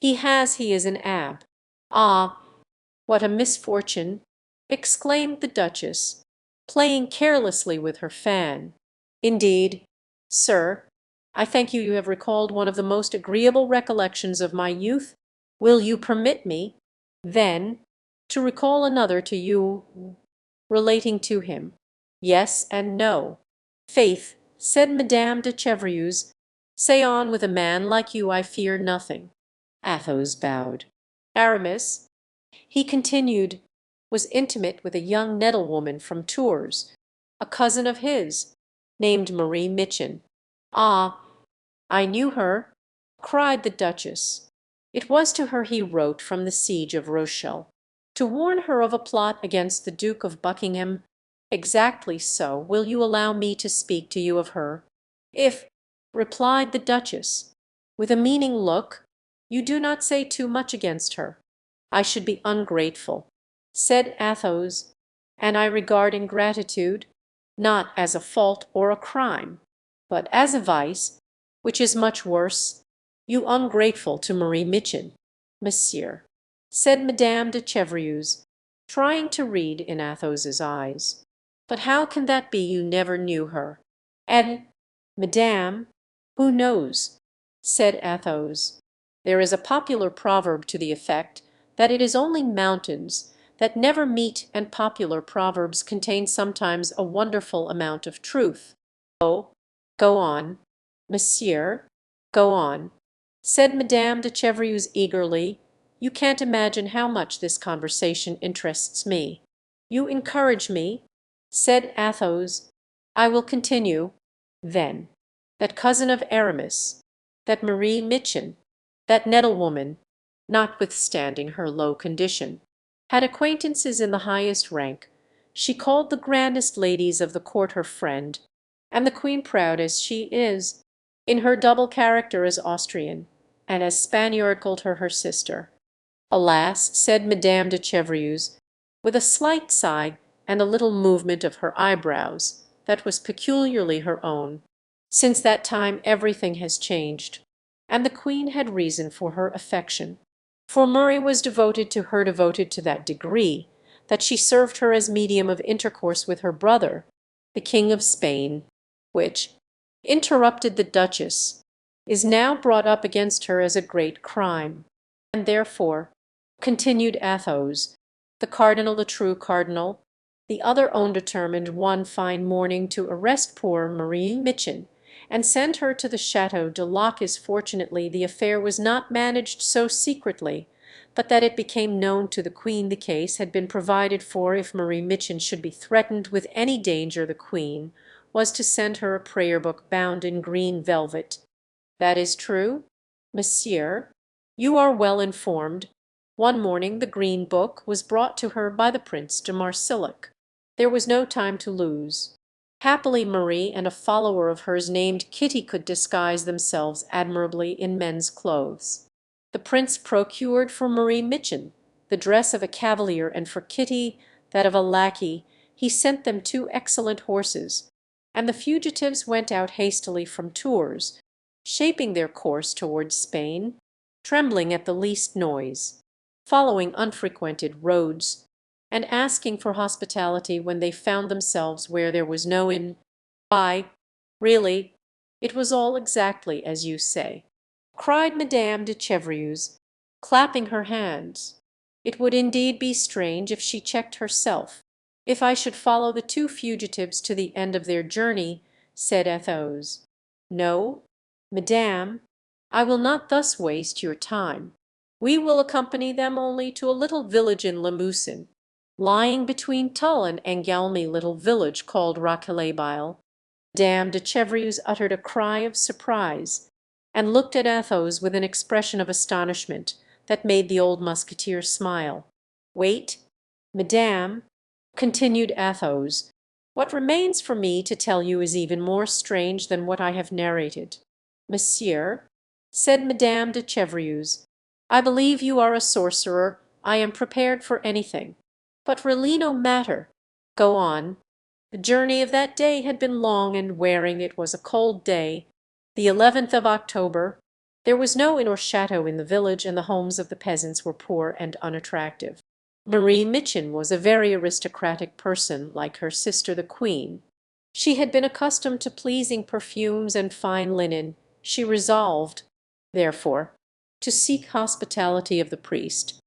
He is an abb." "Ah, what a misfortune!" exclaimed the Duchess, playing carelessly with her fan. "Indeed, sir, I thank you have recalled one of the most agreeable recollections of my youth. Will you permit me, then, to recall another to you relating to him?" "Yes and no." "Faith," said Madame de Chevreuse, "say on, with a man like you I fear nothing." Athos bowed. "Aramis," he continued, "was intimate with a young nettlewoman from Tours, a cousin of his, named Marie Mitchin." "Ah, I knew her!" cried the Duchess. "It was to her he wrote from the siege of Rochelle, to warn her of a plot against the Duke of Buckingham." "Exactly so. Will you allow me to speak to you of her?" "If," replied the Duchess, with a meaning look, "you do not say too much against her." "I should be ungrateful," said Athos, "and I regard ingratitude, not as a fault or a crime, but as a vice, which is much worse. You ungrateful to Marie Mitchin, monsieur," said Madame de Chevreuse, trying to read in Athos's eyes. "But how can that be? You never knew her." "And, madame, who knows?" said Athos. "There is a popular proverb to the effect that it is only mountains that never meet, and popular proverbs contain sometimes a wonderful amount of truth." "Oh, go on, monsieur, go on," said Madame de Chevreuse eagerly. "You can't imagine how much this conversation interests me." "You encourage me," said Athos. "I will continue, then. That cousin of Aramis, that Marie Mitchin, that nettlewoman, notwithstanding her low condition, had acquaintances in the highest rank. She called the grandest ladies of the court her friend, and the queen, proud as she is, in her double character as Austrian and as Spaniard, called her her sister." "Alas!" said Madame de Chevreuse, with a slight sigh and a little movement of her eyebrows that was peculiarly her own. "Since that time everything has changed, and the queen had reason for her affection. For Murray was devoted to her, devoted to that degree that she served her as medium of intercourse with her brother, the King of Spain, which," interrupted the Duchess, "is now brought up against her as a great crime. And therefore," continued Athos, "the cardinal, the true cardinal, the other own determined one fine morning to arrest poor Marie Mitchin and send her to the Chateau de Locques. Fortunately, the affair was not managed so secretly but that it became known to the queen. The case had been provided for. If Marie Mitchin should be threatened with any danger, the queen was to send her a prayer book bound in green velvet." "That is true, monsieur. You are well informed. One morning the green book was brought to her by the Prince de Marsillac. There was no time to lose. Happily Marie and a follower of hers named Kitty could disguise themselves admirably in men's clothes. The prince procured for Marie Mitchin the dress of a cavalier, and for Kitty that of a lackey. He sent them two excellent horses, and the fugitives went out hastily from Tours, shaping their course towards Spain, trembling at the least noise, following unfrequented roads, and asking for hospitality when they found themselves where there was no inn. Why, really, it was all exactly as you say," cried Madame de Chevreuse, clapping her hands. "It would indeed be strange if she checked herself, if I should follow the two fugitives to the end of their journey," said Athos. "No, madame, I will not thus waste your time. We will accompany them only to a little village in Limousin, lying between Tulle and Angoulême, little village called Roquelaibile." Madame de Chevreuse uttered a cry of surprise, and looked at Athos with an expression of astonishment that made the old musketeer smile. "Wait, madame," continued Athos. "What remains for me to tell you is even more strange than what I have narrated." "Monsieur," said Madame de Chevreuse, "I believe you are a sorcerer. I am prepared for anything. But really no matter. Go on." The journey of that day had been long and wearing. It was a cold day, the 11th of October, There was no inn or chateau in the village, and the homes of the peasants were poor and unattractive. Marie Mitchin was a very aristocratic person, like her sister the Queen. She had been accustomed to pleasing perfumes and fine linen. She resolved, therefore, to seek hospitality of the priest,